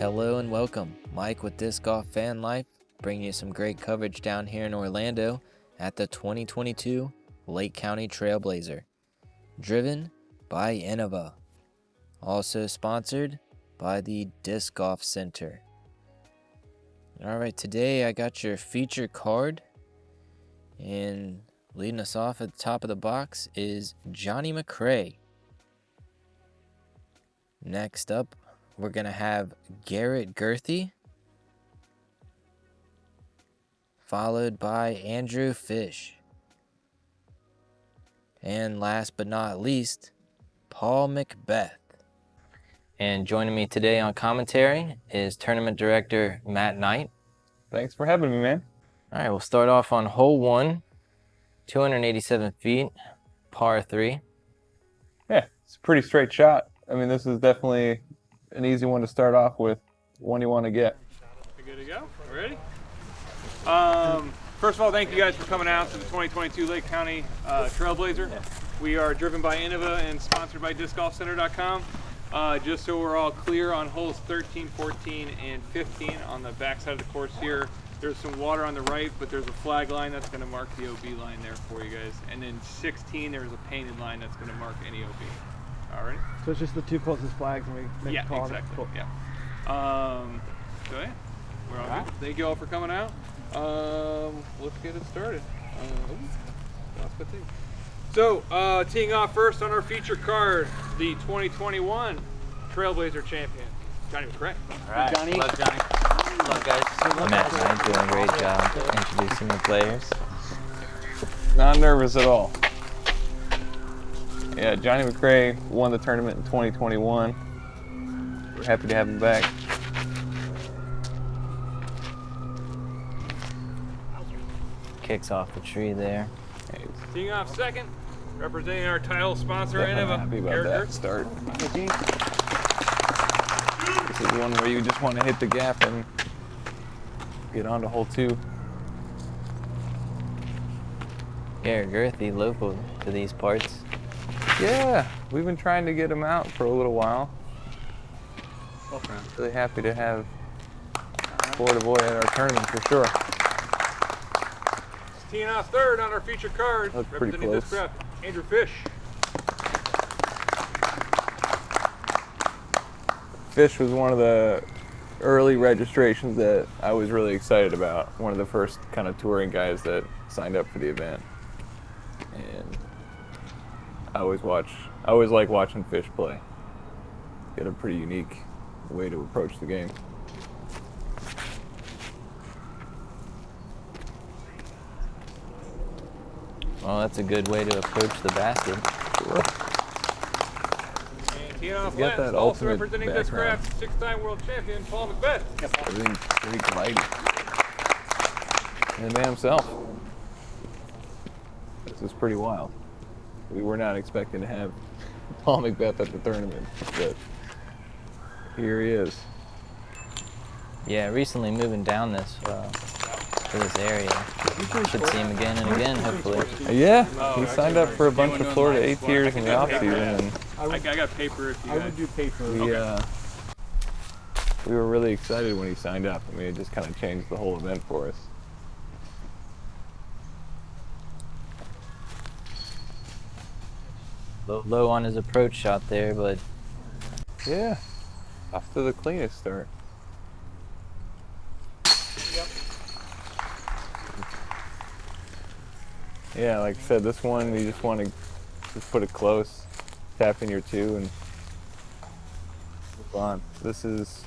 Hello and welcome. Mike with DiscGolfVanLife, bringing you some great coverage down here in Orlando at the 2022 Lake County Trailblazer, driven by Innova. Also sponsored by the Disc Golf Center. Alright, today I got your feature card, and leading us off at the top of the box is JohnE McCray. Next up, we're going to have Garrett Gurthie, followed by Andrew Fish. And last but not least, Paul McBeth. And joining me today on commentary is Tournament Director Matt Knight. Thanks for having me, man. All right, we'll start off on hole 1, 287 feet, par 3. Yeah, it's a pretty straight shot. I mean, this is definitely an easy one to start off with, one you want to get. You good to go? Ready? First of all, thank you guys for coming out to the 2022 Lake County Trailblazer. Yeah. We are driven by Innova and sponsored by DiscGolfCenter.com. Just so we're all clear on holes 13, 14, and 15 on the back side of the course here. There's some water on the right, but there's a flag line that's going to mark the OB line there for you guys. And then 16, there's a painted line that's going to mark any OB. All right. So it's just the two closest flags, and we make a call. Yeah, exactly. Cool. Yeah. So yeah, we're all good. Thank you all for coming out. Let's get it started. That's good thing. So teeing off first on our feature card, the 2021 Trailblazer champion, JohnE McCray. All right. Johnny. Love Johnny. Love guys. Matt Knight doing a great job introducing the players. Not nervous at all. Yeah, JohnE McCray won the tournament in 2021. We're happy to have him back. Kicks off the tree there. Teeing off second, representing our title sponsor, Innova. Happy about Garrett that Gurthie. start. This is one where you just want to hit the gap and get on to hole 2. Garrett Gurthie, local to these parts. Yeah, we've been trying to get him out for a little while. Really happy to have Florida boy at our tournament for sure. Teeing off third on our feature card, That's pretty representing this close. crap, Andrew Fish. Fish was one of the early registrations that I was really excited about. One of the first kind of touring guys that signed up for the event. And I always like watching Fish play. Got a pretty unique way to approach the game. Well, that's a good way to approach the basket. Sure. And teeing off Got last, that also ultimate representing this background. craft, 6-time world champion, Paul McBeth. Everything very glidey. And the man himself. This is pretty wild. We were not expecting to have Paul McBeth at the tournament, but here he is. Yeah, recently moving down this to this area. Should see him again and again, hopefully. Yeah, he signed up for a bunch of Florida 8 tiers in the off season, and I got paper if you I guys. would do paper. we were really excited when he signed up. I mean, it just kind of changed the whole event for us. Low on his approach shot there, but Yeah, off to the cleanest start. Yeah, like I said, this one you just want to just put it close, tap in your 2, and move on. This is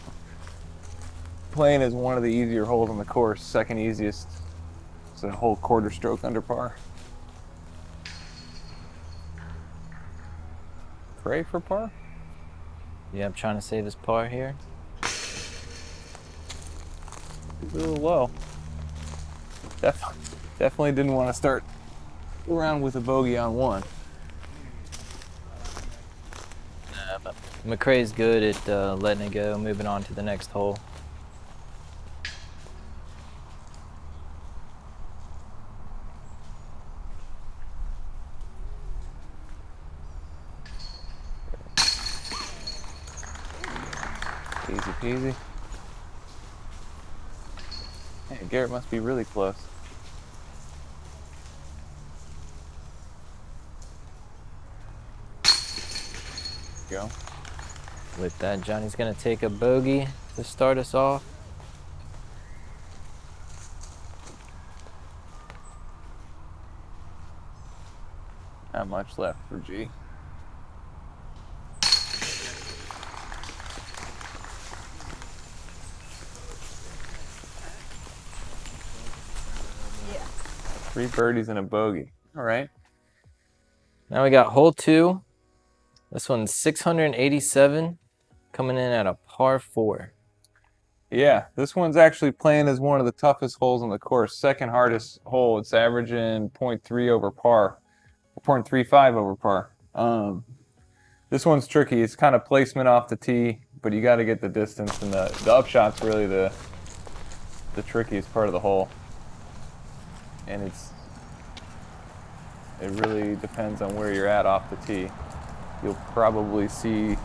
playing as one of the easier holes on the course, second easiest. It's a whole quarter stroke under par. Pray for par? yeah, I'm trying to save his par here. A little low. Definitely didn't want to start around with a bogey on 1. But McCray's good at letting it go, moving on to the next hole. Easy peasy. Hey, Garrett must be really close. Go. With that, Johnny's gonna take a bogey to start us off. Not much left for G. Yeah. 3 birdies and a bogey. All right. Now we got hole 2. This one's 687, coming in at a par 4. Yeah, this one's actually playing as one of the toughest holes on the course. Second hardest hole. It's averaging 0.3 over par, 0.35 over par. This one's tricky. It's kind of placement off the tee, but you got to get the distance, and the upshot's really the trickiest part of the hole. And it really depends on where you're at off the tee. You'll probably see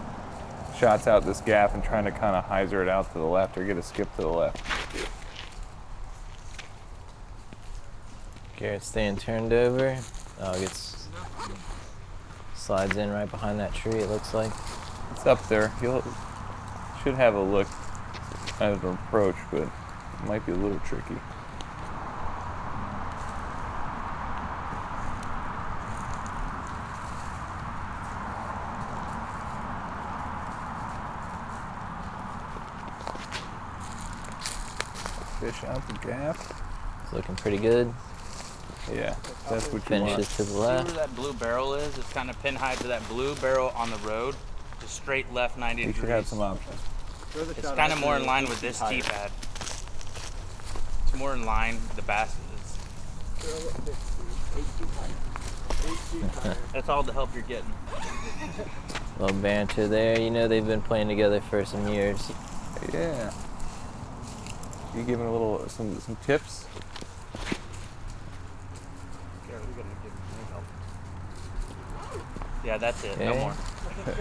shots out this gap and trying to kind of hyzer it out to the left or get a skip to the left. Garrett staying turned over. Oh, slides in right behind that tree, it looks like. It's up there. You should have a look at an approach, but it might be a little tricky. Fish out the gap. It's looking pretty good. Yeah, that's what you want. Finishes to the See left. where that blue barrel is? It's kind of pin high to that blue barrel on the road. Just straight left 90 You degrees. should have some options. It's kind of more in line with this tee pad. It's more in line with the basket is. That's all the help you're getting. Little banter there. You know they've been playing together for some years. Yeah. You giving a little some tips? Yeah, that's it. No Okay. more.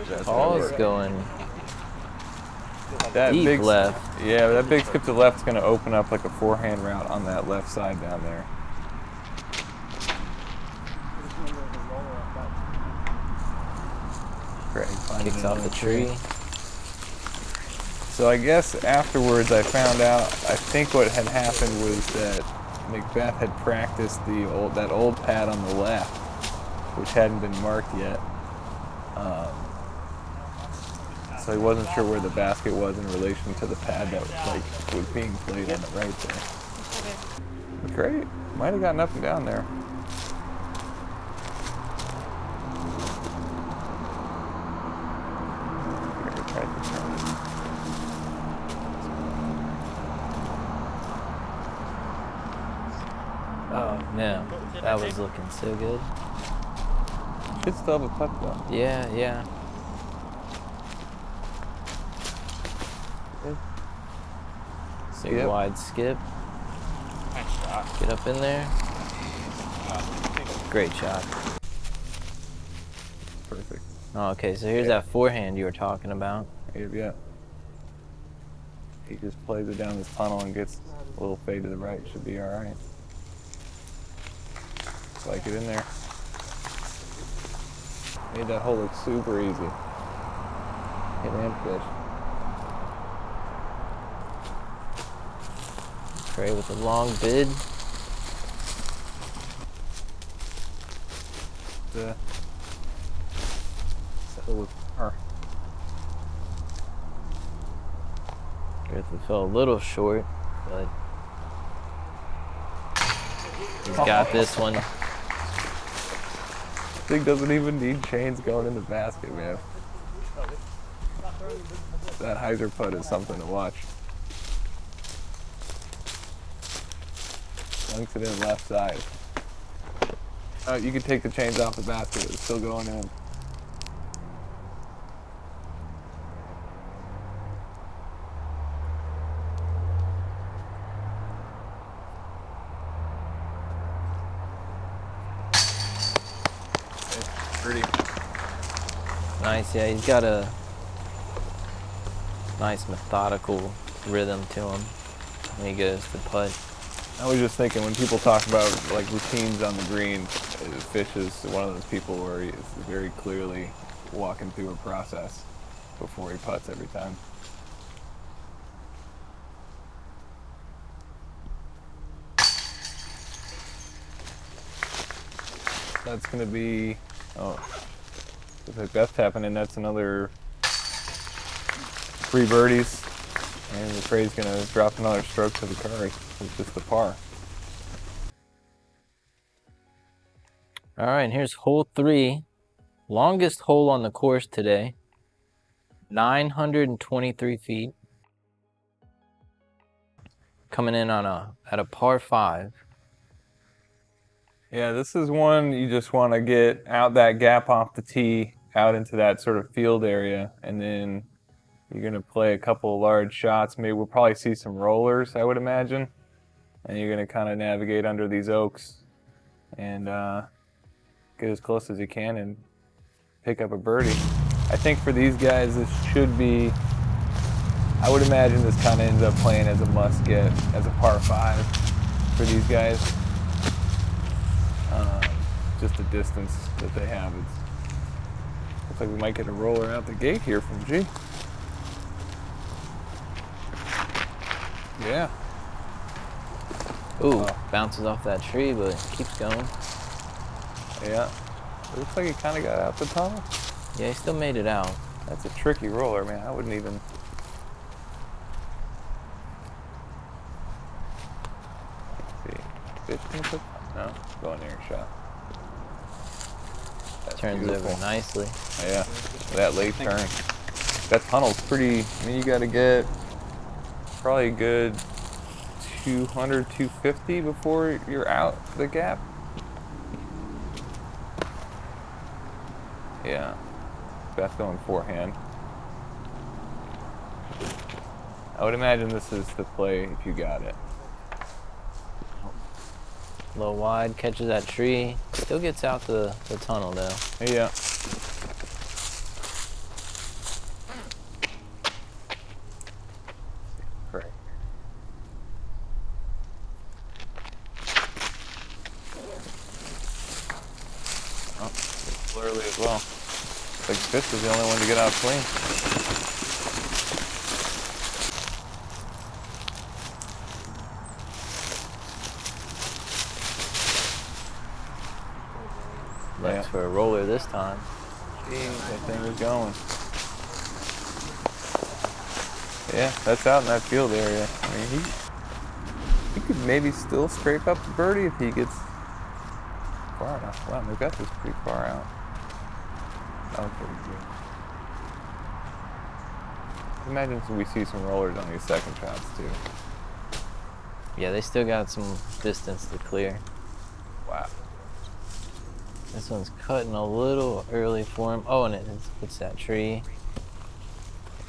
That's Paul's right. going That deep big left. Yeah, that big skip to the left is going to open up like a forehand route on that left side down there. Great. Kicks off the tree. So I guess afterwards I found out, I think what had happened was that McBeth had practiced that old pad on the left, which hadn't been marked yet. So he wasn't sure where the basket was in relation to the pad that was being played on the right there. Great. Might have gotten up and down there. Oh no, that was looking so good. Should still have a putt though. Yeah, yeah. Big Skip. wide skip. Nice shot. Get up in there. Great shot. Perfect. Oh, okay, so here's that forehand you were talking about. Yeah. He just plays it down this tunnel and gets a little fade to the right. Should be all right. Like it in there. Made that hole look super easy. Hit and fish. McCray with a long bid. Settle with par. Gurthie fell a little short, but he's got this one. Thing doesn't even need chains going in the basket, man. That hyzer putt is something to watch. Dunks it in left side. You can take the chains off the basket, it's still going in. Pretty. Nice, yeah, he's got a nice methodical rhythm to him. when he goes to putt. I was just thinking, when people talk about like routines on the green, Fish is one of those people where he is very clearly walking through a process before he putts every time. That's going to be, oh, with McBeth tapping in, that's another 3 birdies. And McCray's going to drop another stroke to the car. It's just the par. All right, and here's hole 3. Longest hole on the course today. 923 feet. Coming in on at a par 5. Yeah, this is one you just want to get out that gap off the tee, out into that sort of field area, and then you're going to play a couple of large shots. Maybe we'll probably see some rollers, I would imagine. And you're going to kind of navigate under these oaks and get as close as you can and pick up a birdie. I think for these guys, this should be, I would imagine this kind of ends up playing as a must-get, as a par 5 for these guys. Just the distance that they have. Looks like we might get a roller out the gate here from G. Yeah. Ooh, bounces off that tree, but keeps going. Yeah. It looks like he kind of got out the tunnel. Yeah, he still made it out. That's a tricky roller, man. I wouldn't even. Let's see. 15 foot? No, going near shot. That's Turns beautiful. over nicely. Yeah, that late turn. That tunnel's pretty, I mean, you got to get probably a good 200, 250 before you're out the gap. Yeah, Beth going forehand. I would imagine this is the play if you got it. A little wide, catches that tree. Still gets out the tunnel though. Yeah. Great. Oh, it's early as well. Looks like Fish was the only one to get out clean. Left for a roller this time. Jeez, that thing was going. Yeah, that's out in that field area. I mean, he could maybe still scrape up the birdie if he gets far enough. Wow, McBeth was pretty far out. That was pretty good. Imagine we see some rollers on these second shots too. Yeah, they still got some distance to clear. Wow. This one's cutting a little early for him. Oh, and it's that tree.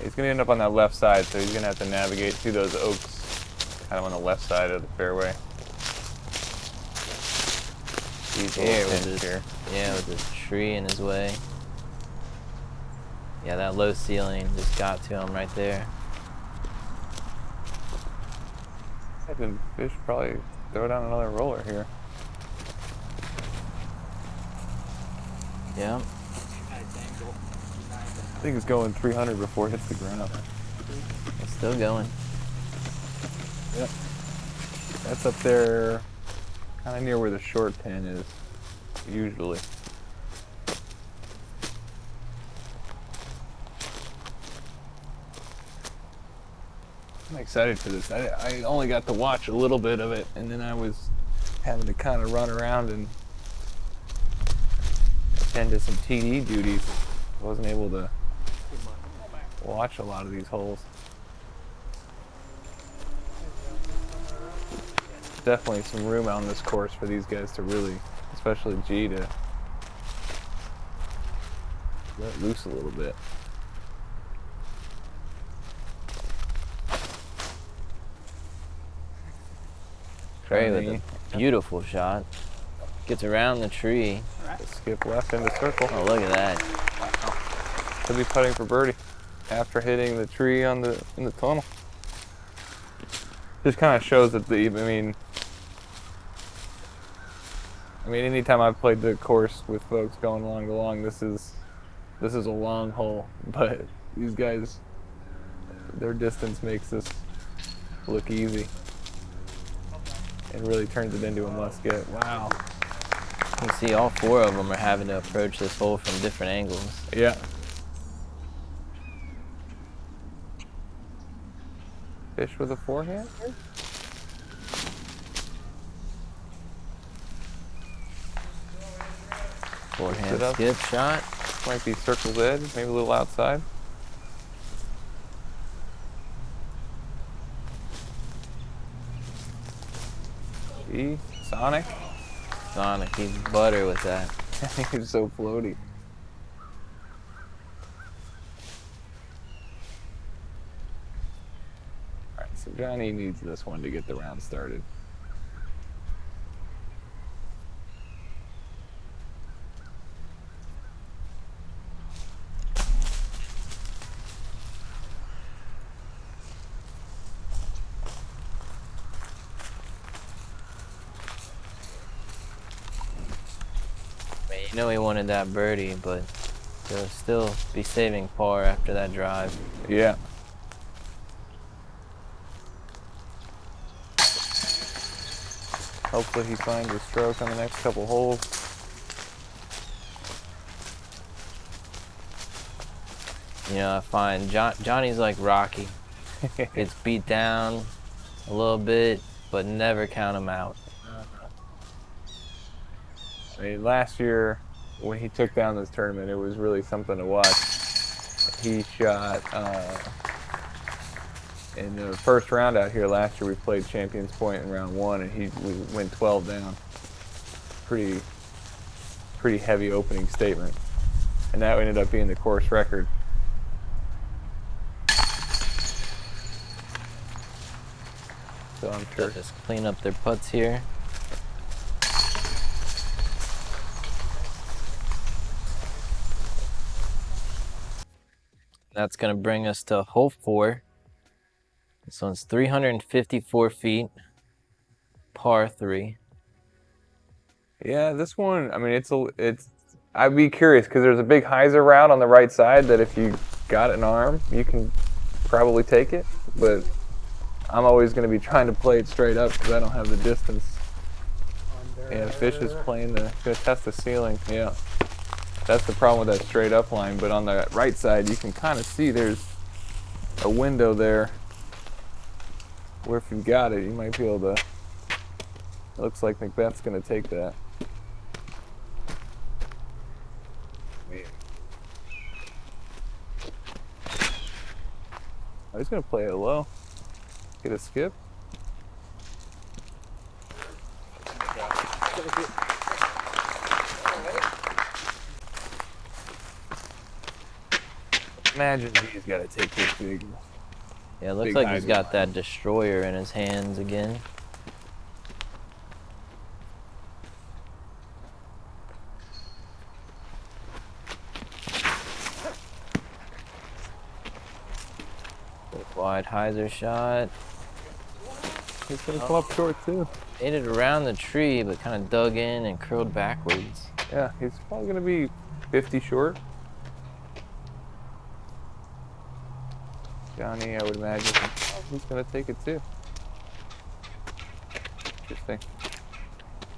He's going to end up on that left side, so he's going to have to navigate through those oaks, kind of on the left side of the fairway. Here with this tree in his way. Yeah, that low ceiling just got to him right there. I think Fish probably throw down another roller here. Yeah. I think it's going 300 before it hits the ground. It's still going. Yep. That's up there, kind of near where the short pin is, usually. I'm excited for this. I only got to watch a little bit of it, and then I was having to kind of run around and attend to some TD duties. I wasn't able to watch a lot of these holes. Definitely some room on this course for these guys to really, especially G, to let loose a little bit. Trey with a beautiful shot. Gets around the tree. Skip left into circle. Oh, look at that. Could be putting for birdie after hitting the tree in the tunnel. just kind of shows that I mean, anytime I've played the course with folks going along the long, this is a long hole, but these guys, their distance makes this look easy and really turns it into a must-get. Wow. You can see all 4 of them are having to approach this hole from different angles. Yeah. Fish with a forehand here? Forehand skip shot. Might be circle's edge, maybe a little outside. See? Sonic? Sonic, he's butter with that. He's so floaty. Alright, so Johnny needs this one to get the round started. You know he wanted that birdie, but he'll still be saving par after that drive. Yeah. Hopefully he finds a stroke on the next couple holes. You know, I find Johnny's like Rocky. Gets beat down a little bit, but never count him out. I mean, last year when he took down this tournament, it was really something to watch. He shot in the first round out here last year. We played Champions Point in round 1, and we went 12 down. Pretty heavy opening statement, and that ended up being the course record. So I'm sure. They'll just clean up their putts here. That's going to bring us to hole 4. This one's 354 feet, par 3. Yeah, this one, I mean, I'd be curious because there's a big hyzer route on the right side that if you got an arm, you can probably take it. But I'm always going to be trying to play it straight up because I don't have the distance. And Fish is playing going to test the ceiling. Yeah. That's the problem with that straight up line, but on the right side you can kind of see there's a window there where if you've got it, you might be able to. It looks like McBeth's going to take that. Oh, he's going to play it low. Get a skip. Imagine he's got to take this big. Yeah, it looks like he's got that destroyer in his hands again. Wide hyzer shot. He's going to come up short too. Hit it around the tree, but kind of dug in and curled backwards. Yeah, he's probably going to be 50 short. Johnny, I would imagine, he's going to take it too. Interesting.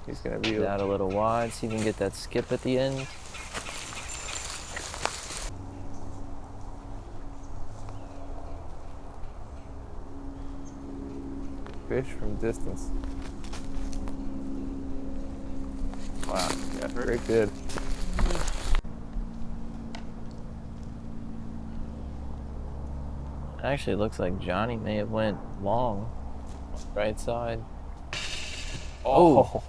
He's going to be out a little wide so you can get that skip at the end. Fish from distance. Wow, yeah, great bid. Actually, it looks like Johnny may have went long, right side. Oh,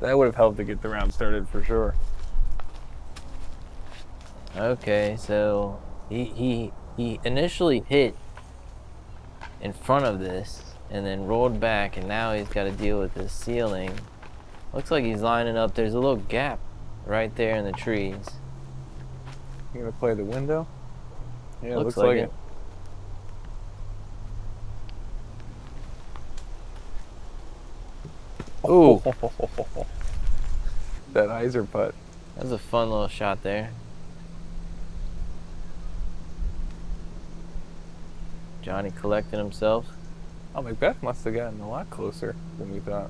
that would have helped to get the round started for sure. Okay, so he initially hit in front of this and then rolled back, and now he's got to deal with this ceiling. Looks like he's lining up. There's a little gap right there in the trees. You gonna play the window? Yeah, looks like it. Ooh, that hyzer putt. that was a fun little shot there. Johnny collecting himself. Oh, McBeth must have gotten a lot closer than we thought.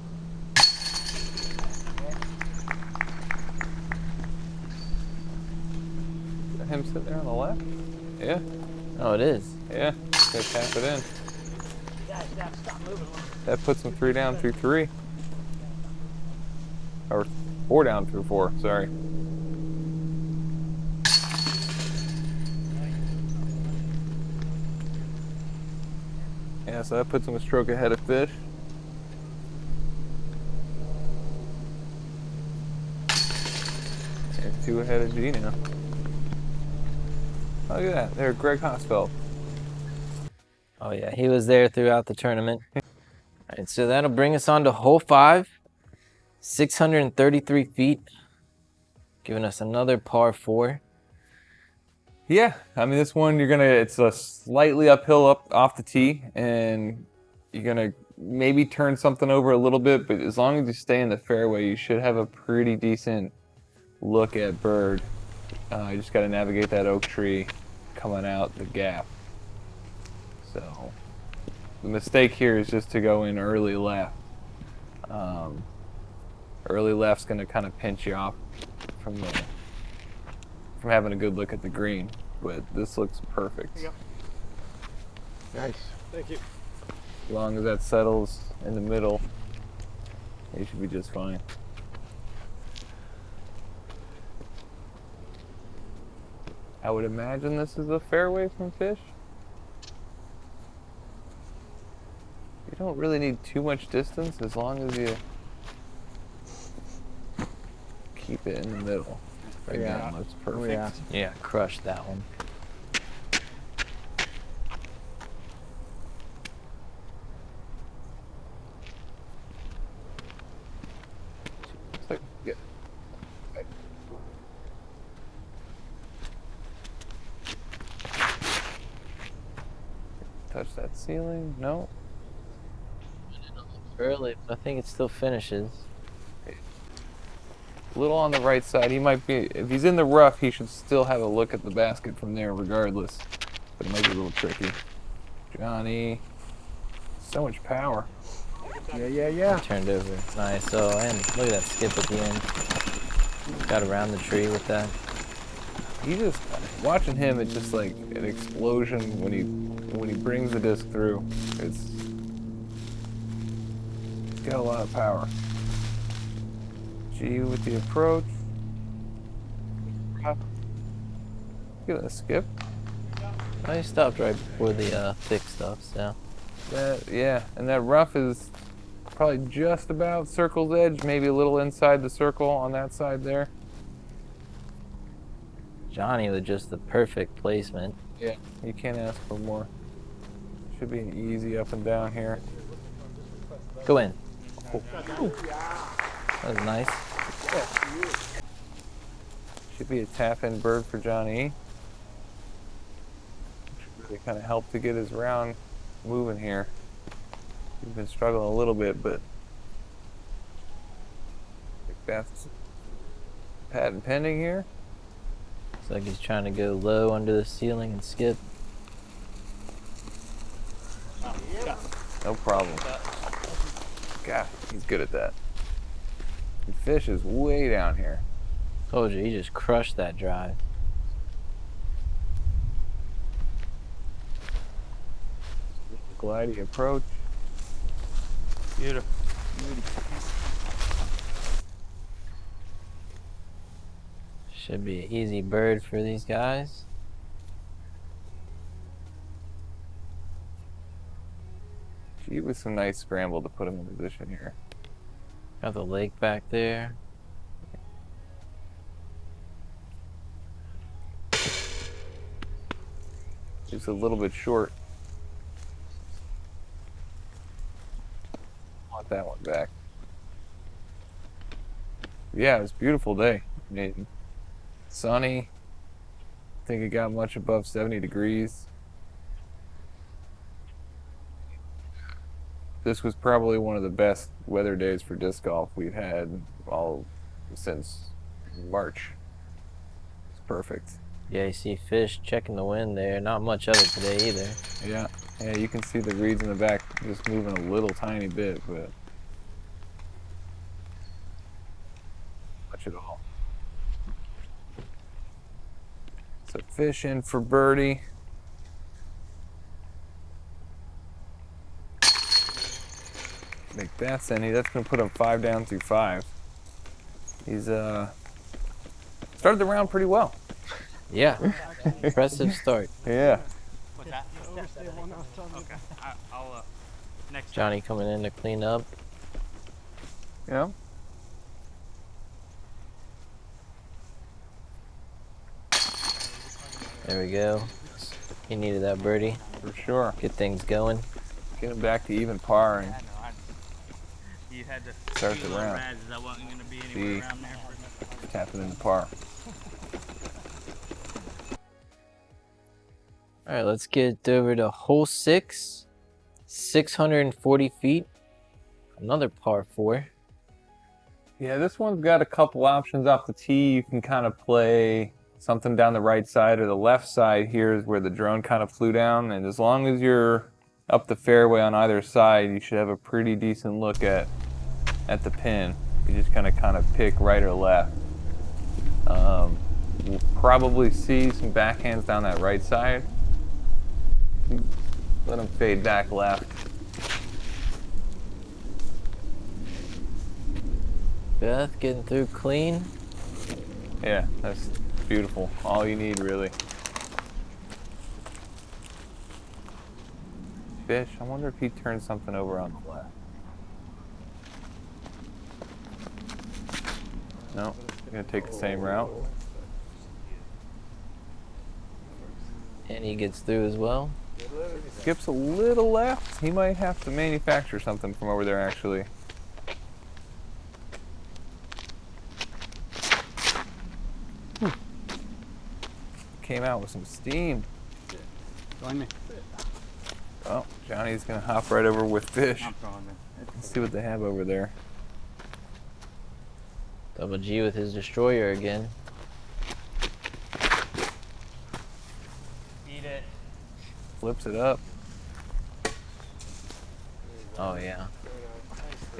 Is that him sitting there on the left? Yeah, Oh, it is. yeah. Gotta tap it in. That puts him 3 down through 3. Or 4 down through 4, sorry. Yeah, so that puts him a stroke ahead of Fish. And 2 ahead of G now. Look at that. There, Greg Hosfeld. Oh yeah, he was there throughout the tournament. All right, so that'll bring us on to hole 5. 633 feet. Giving us another par 4. Yeah, I mean this one it's a slightly uphill up off the tee, and you're gonna maybe turn something over a little bit, but as long as you stay in the fairway, you should have a pretty decent look at bird. You just got to navigate that oak tree coming out the gap. So the mistake here is just to go in early left. Early left's gonna kind of pinch you off from having a good look at the green, but this looks perfect. Yep. Nice. Thank you. As long as that settles in the middle, you should be just fine. I would imagine this is a fairway from Fish. You don't really need too much distance as long as you keep it in the middle. Right Yeah. now, looks perfect. Oh, yeah. Yeah, crushed that one. It's like, yeah. Touch that ceiling? No. Early, but I think it still finishes. A little on the right side. He might be, if he's in the rough, he should still have a look at the basket from there regardless. But it might be a little tricky. Johnny. So much power. Yeah. Turned over. Nice. Oh, and look at that skip at the end. Got around the tree with that. He just, watching him, it's just like an explosion when he brings the disc through. It's got a lot of power. G with the approach. Look at that skip. Oh, he stopped right before the thick stuff, so. Yeah, and that rough is probably just about circle's edge, maybe a little inside the circle on that side there. Johnny with just the perfect placement. Yeah, you can't ask for more. Should be an easy up and down here. Go in. Oh. That was nice. Should be a tap-in bird for Johnny. Should really kind of help to get his round moving here. He's been struggling a little bit, but McBeth's patent pending here. Looks like he's trying to go low under the ceiling and skip. No problem. God, he's good at that. And Fish is way down here. Told you, he just crushed that drive. Glidey approach. Beautiful. Should be an easy bird for these guys. Gee, with some nice scramble to put him in position here. Got the lake back there. Just a little bit short. Want that one back. Yeah, it was a beautiful day. I mean, sunny. I think it got much above 70 degrees. this was probably one of the best weather days for disc golf we've had all since March. It's perfect. Yeah, you see fish checking the wind there. Not much of it today either. Yeah, yeah, you can see the reeds in the back just moving a little tiny bit, but much at all. So fish in for birdie. McBeth's in. That's going to put him 5 down through 5. He's started the round pretty well. Yeah, impressive start. Yeah. What's that? Okay. I'll next. Johnny coming in to clean up. Yeah. There we go. He needed that birdie. For sure. Get things going. Get him back to even par and You had to start the round. Rads, that wasn't going to be anywhere around there. Tap it into par. All right, let's get over to hole 6. 640 feet. Another par 4. Yeah, this one's got a couple options off the tee. You can kind of play something down the right side or the left side. Here is where the drone kind of flew down, and as long as you're up the fairway on either side, you should have a pretty decent look at the pin. You just kind of pick right or left. We'll probably see some backhands down that right side. Let them fade back left. Beth getting through clean. Yeah, that's beautiful. All you need, really. Fish, I wonder if he turned something over on the left. No, I'm gonna take the same route. And he gets through as well. Skips a little left. He might have to manufacture something from over there, actually. Came out with some steam. Join me. Oh, Johnny's gonna hop right over with fish. I'm throwing it. Let's see what they have over there. Double G with his destroyer again. Eat it. Flips it up. Oh yeah.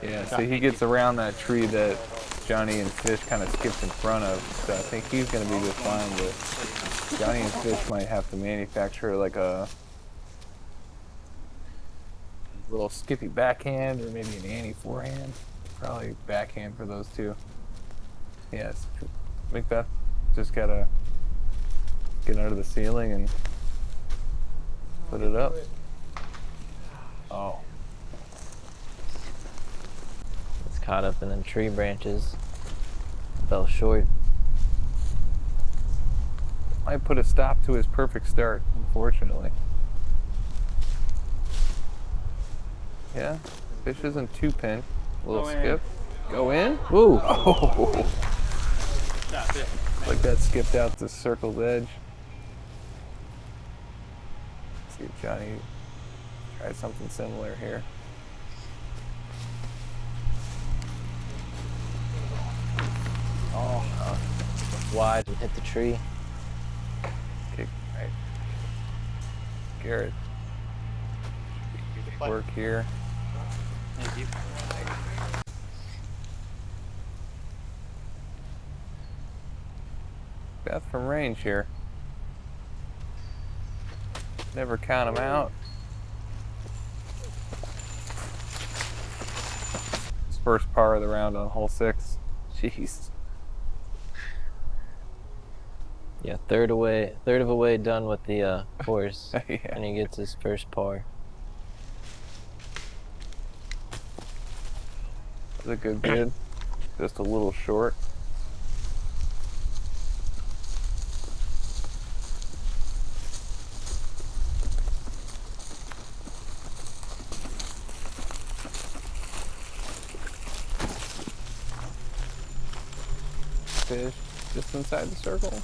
Yeah, so he gets around that tree that Johnny and Fish kind of skipped in front of. So I think he's going to be just fine, but Johnny and Fish might have to manufacture like a little skippy backhand or maybe an Annie forehand. Probably backhand for those two. Yes, McBeth just got to get under the ceiling and put it up. Oh. It's caught up in the tree branches. Fell short. Might put a stop to his perfect start, unfortunately. Yeah, Fish isn't too pinned. A little skip. Go in? Ooh. Oh! Like that skipped out the circled edge. Let's see if Johnny tried something similar here. Oh, wide and hit the tree. Kick right. Garrett. Work here. Thank you. Beth from range here. Never count them out. His first par of the round on hole 6. Jeez. Yeah, third of a way done with the course. Yeah. And he gets his first par. That's a good bid. Just a little short. Fish just inside the circle.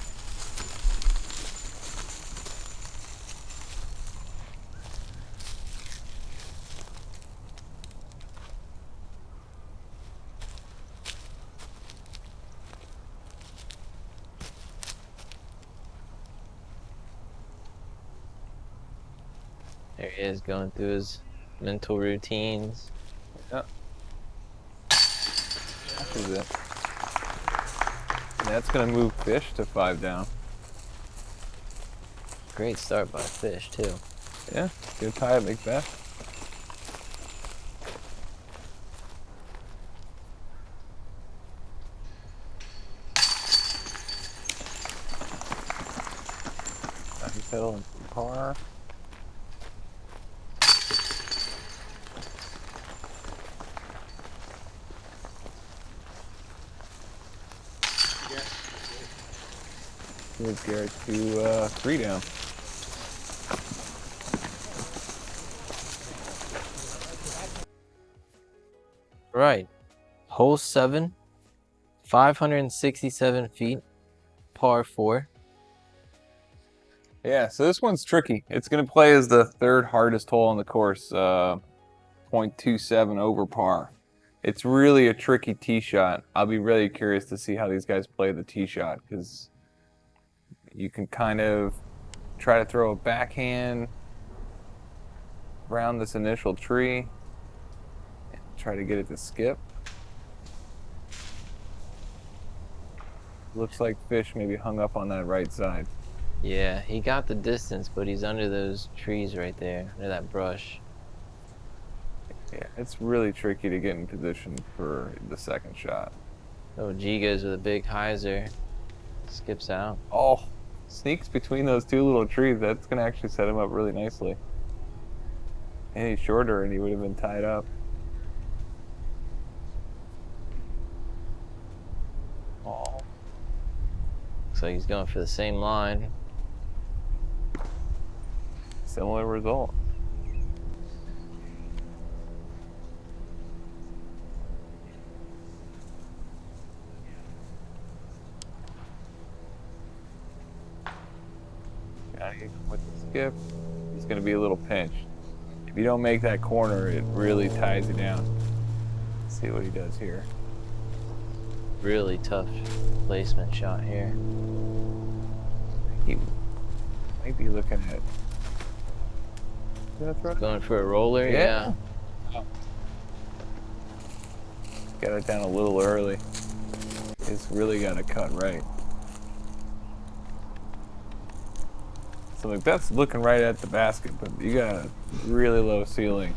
There he is going through his mental routines. Yep. That is it. And that's going to move fish to 5 down. Great start by Fish, too. Yeah, good tie at McBeth. He's settling for par. Here's Garrett to 3 down. Right. Hole 7, 567 feet, par 4. Yeah, so this one's tricky. It's going to play as the 3rd hardest hole on the course, .27 over par. It's really a tricky tee shot. I'll be really curious to see how these guys play the tee shot, because you can kind of try to throw a backhand around this initial tree and try to get it to skip. Looks like Fish maybe hung up on that right side. Yeah, he got the distance, but he's under those trees right there, under that brush. Yeah, it's really tricky to get in position for the 2nd shot. Oh, G goes with a big hyzer. Skips out. Oh, sneaks between those 2 little trees. That's going to actually set him up really nicely. Any shorter and he would have been tied up. Oh. Looks like he's going for the same line. Similar result. With the skip, he's going to be a little pinched. If you don't make that corner, it really ties you down. Let's see what he does here. Really tough placement shot here. He might be looking at. Going for a roller, yeah. Got it down a little early. It's really got to cut right. So McBeth's looking right at the basket, but you got a really low ceiling.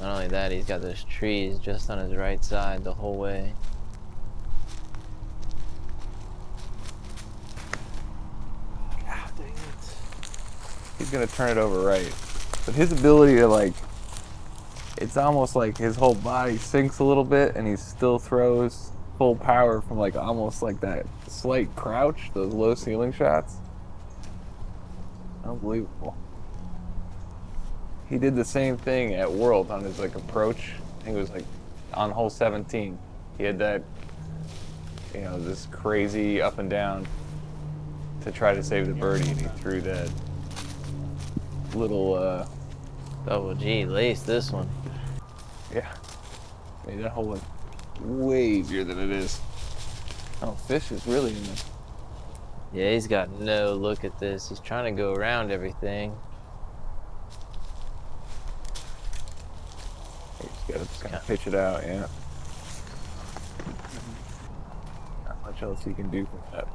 Not only that, he's got those trees just on his right side the whole way. God dang it. He's gonna turn it over right. But his ability to, like, it's almost like his whole body sinks a little bit and he still throws full power from, like, almost like that slight crouch, those low ceiling shots. Unbelievable. He did the same thing at World on his, like, approach. I think it was, like, on hole 17. He had that, you know, this crazy up and down to try to save the birdie, and he threw that little, Double G, lace this one. yeah. Made that hole look way easier than it is. Oh, Fish is really in there. Yeah, he's got no look at this. He's trying to go around everything. He's got to kind of pitch it out, yeah. Not much else he can do from that.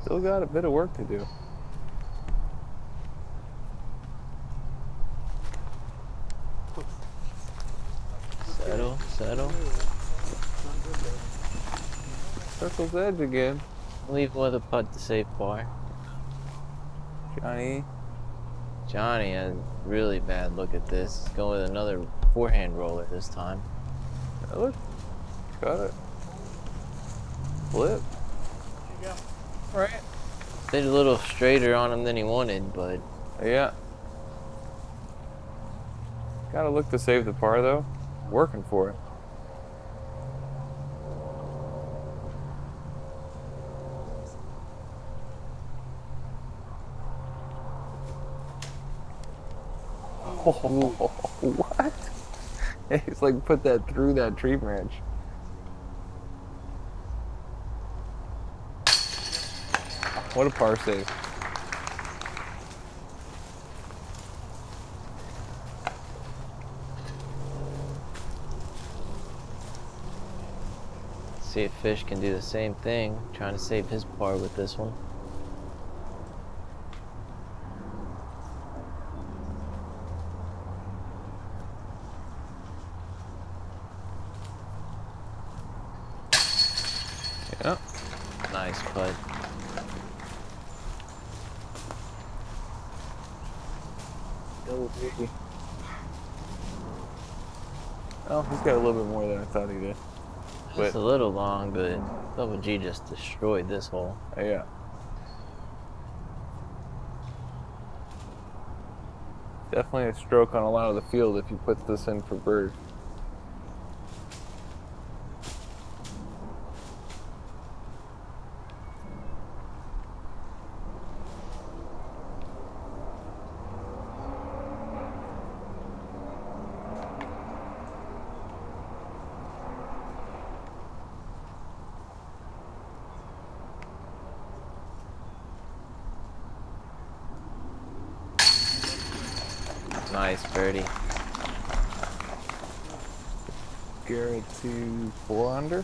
Still got a bit of work to do. Settle. Circle's edge again. Leave him with a putt to save par. Johnny had a really bad look at this. He's going with another forehand roller this time. look. Got it. Flip. There you go. Right. Stayed a little straighter on him than he wanted, but Yeah. Gotta look to save the par though. Working for it. What? He's like put that through that tree branch. What a par save. See if Fish can do the same thing, trying to save his par with this one. Yeah. Nice putt. Oh, he's got a little bit more than I thought he did. Just a little long, but Double G just destroyed this hole. Yeah. Definitely a stroke on a lot of the field if he puts this in for bird. Nice birdie. Garrett to 4 under.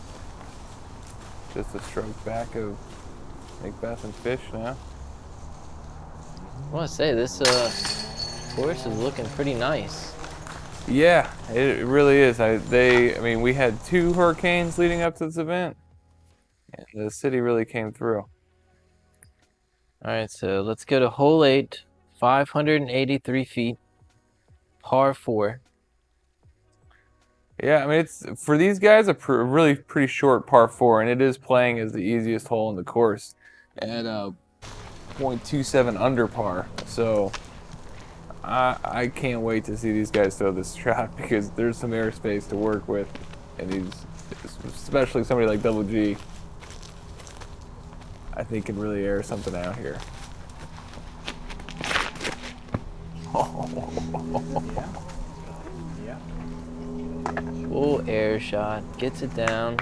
Just a stroke back of McBeth and Fish now. I want to say this course is looking pretty nice. Yeah, it really is. I mean, we had 2 hurricanes leading up to this event, and the city really came through. All right, so let's go to hole 8, 583 feet, par 4. Yeah, I mean, it's for these guys a really pretty short par 4, and it is playing as the easiest hole in the course at .27 under par. So I can't wait to see these guys throw this shot because there's some airspace to work with, and these, especially somebody like Double G, I think can really air something out here. Full air shot, gets it down,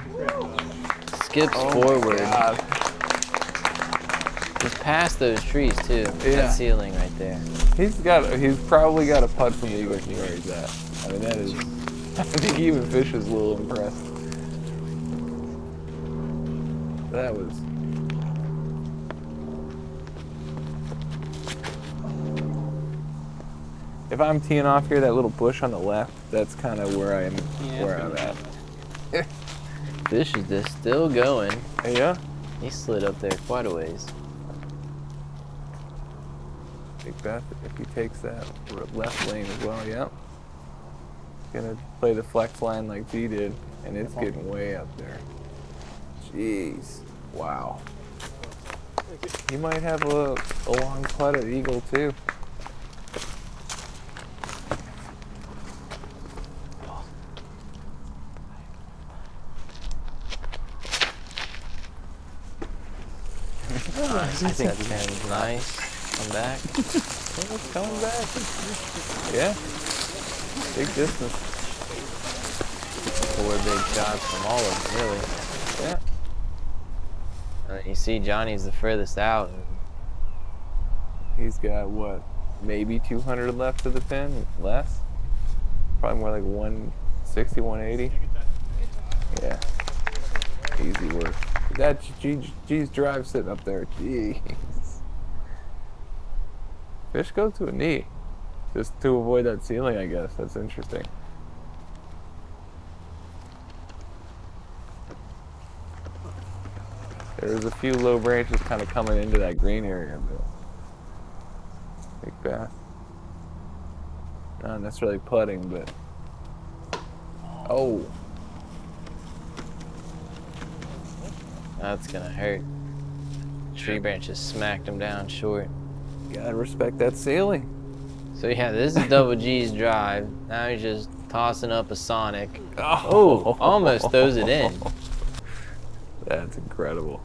skips forward. God. Just past those trees too. Yeah. That ceiling right there. He's probably got a putt from the Eagles from where he's at. I mean, that is, I think even Fish is a little impressed. That was. If I'm teeing off here, that little bush on the left, that's kind of where I'm at. Fish is just still going. Yeah. He slid up there quite a ways. McBeth, if he takes that left lane as well, yep. Gonna play the flex line like G did, and it's getting way up there. Jeez. Wow. He might have a long putt at Eagle too. I think that's nice. Come back. It's coming back. Yeah. Big distance. 4 big shots from all of them, really. Yeah. You see Johnny's the furthest out. He's got what? Maybe 200 left to the pin? Less? Probably more like 160, 180. Yeah. Easy work. That's G's drive sitting up there. Jeez. Fish go to a knee. Just to avoid that ceiling, I guess. That's interesting. There's a few low branches kind of coming into that green area, but McBeth. Not necessarily putting, but oh. That's gonna hurt. Tree branches smacked him down short. Gotta respect that ceiling. So yeah, this is Double G's drive. Now he's just tossing up a Sonic. Oh, Almost throws it in. That's incredible.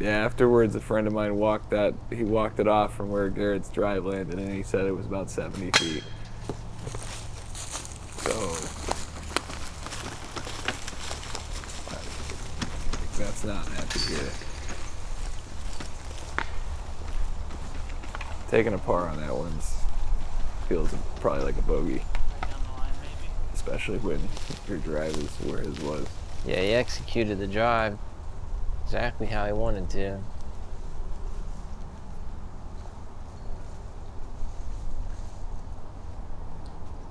Yeah, afterwards a friend of mine walked it off from where Garrett's drive landed, and he said it was about 70 feet. So that's not happy here. Taking a par on that one feels probably like a bogey, especially when your drive is where his was. Yeah, he executed the drive exactly how he wanted to.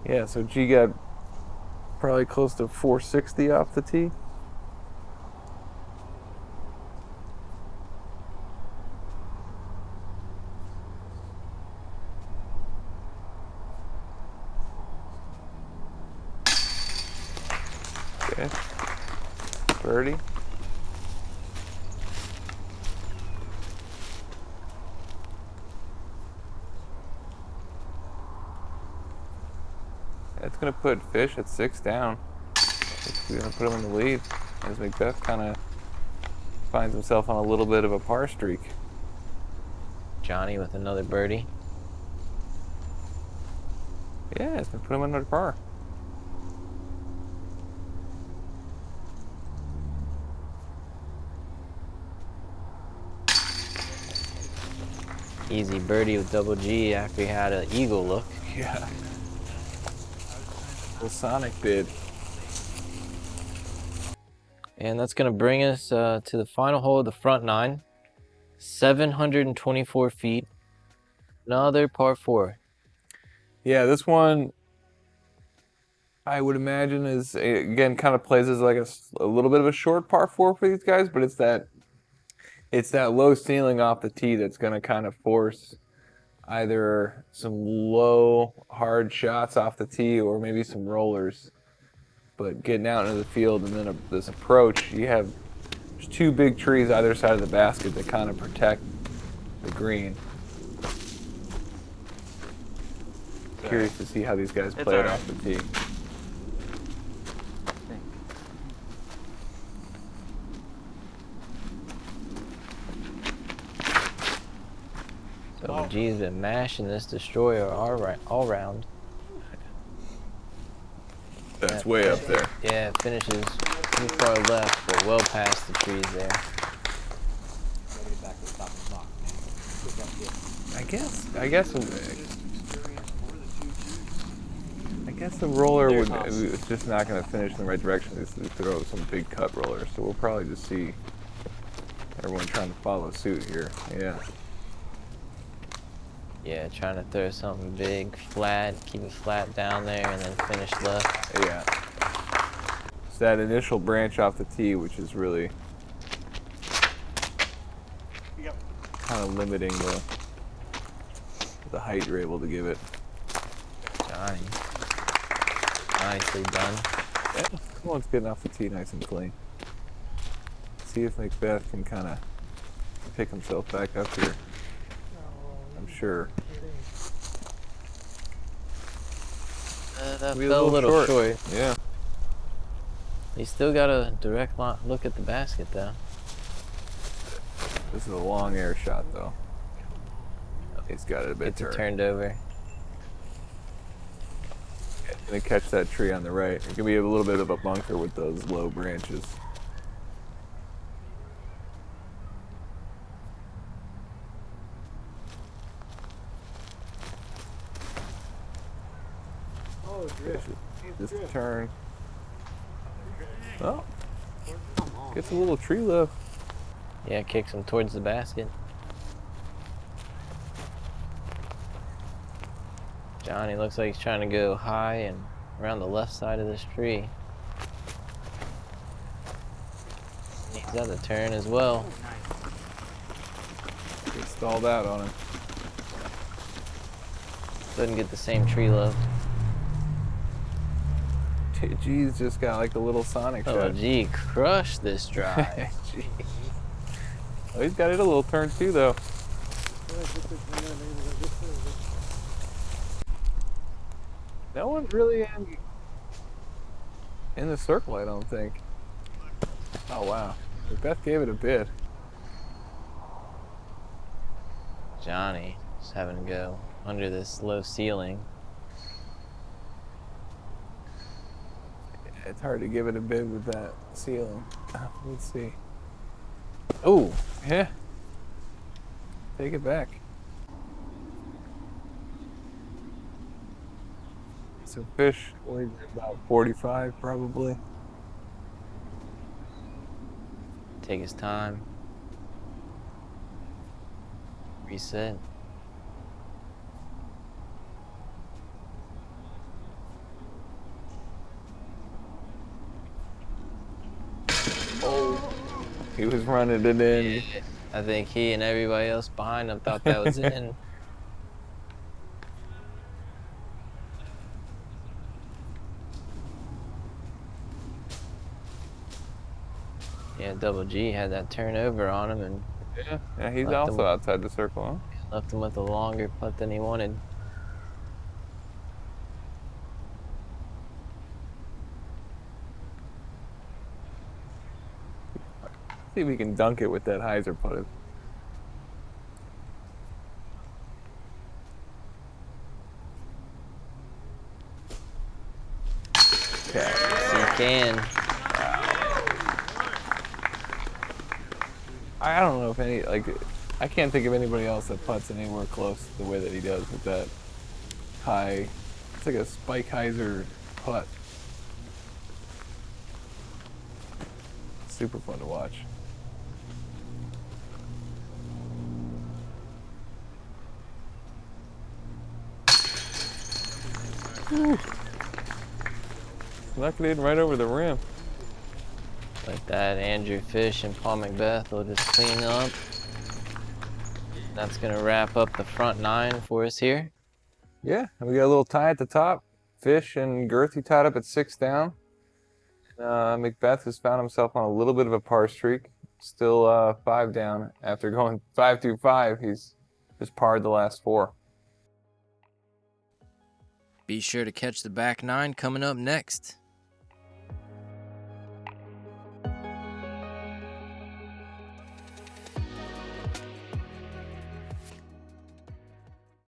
Yeah, so G got probably close to 460 off the tee. Okay. Birdie. That's going to put Fish at 6 down. It's going to put him in the lead as McBeth kind of finds himself on a little bit of a par streak. Johnny with another birdie. Yeah, it's going to put him under par. Easy birdie with double G after he had an eagle look. Yeah. The Sonic bid. And that's going to bring us to the final hole of the front nine. 724 feet. Another par 4. Yeah, this one, I would imagine, is, again, kind of plays as like a little bit of a short par 4 for these guys, but it's that low ceiling off the tee that's going to kind of force either some low, hard shots off the tee or maybe some rollers. But getting out into the field and then this approach, you have two big trees either side of the basket that kind of protect the green. Curious to see how these guys play it off the tee. So G's been mashing this destroyer all round. That's way up there. Yeah, it finishes too far left, but well past the trees there. I guess the roller it's just not going to finish in the right direction. It's to throw some big cut rollers, so we'll probably just see everyone trying to follow suit here. Yeah. Yeah, trying to throw something big, flat, keep it flat down there, and then finish left. Yeah. It's that initial branch off the tee, which is really kind of limiting the height you're able to give it. Johnny. Nicely done. Yeah, this one's getting off the tee nice and clean. See if McBeth can kind of pick himself back up here. I'm sure. That fell a little short. Yeah. He's still got a direct look at the basket, though. This is a long air shot, though. He's got it a bit Gets it turned over. Gonna catch that tree on the right. It can be a little bit of a bunker with those low branches. Just turn. Oh, gets a little tree lift. Yeah, kicks him towards the basket. Johnny looks like he's trying to go high and around the left side of this tree. He's got the turn as well. Get stalled out on him. Doesn't get the same tree lift. G's just got like a little Sonic shot. Oh, G crushed this drive. Gee. Oh, he's got it a little turn too, though. No one's really in the circle, I don't think. Oh, wow. Beth gave it a bid. Johnny just having to go under this low ceiling. It's hard to give it a bid with that ceiling. Let's see. Oh, Yeah. Take it back. So fish weighs about 45 probably. Take his time. Reset. He was running it in. I think he and everybody else behind him thought that was in. Yeah, Double G had that turnover on him and Yeah, he's also outside the circle, huh? left him with a longer putt than he wanted. See if we can dunk it with that hyzer putt. Yes, he can. I don't know if any, like, I can't think of anybody else that putts anywhere close to the way that he does with that high, it's like a spike hyzer putt. Super fun to watch. Snuck it in right over the rim. Like that, Andrew Fish and Paul McBeth will just clean up. That's gonna wrap up the front nine for us here. Yeah, and we got a little tie at the top. Fish and Gurthie tied up at 6 down. McBeth has found himself on a little bit of a par streak. Still 5 down. After going 5 through 5, he's just parred the last 4. Be sure to catch the back nine coming up next.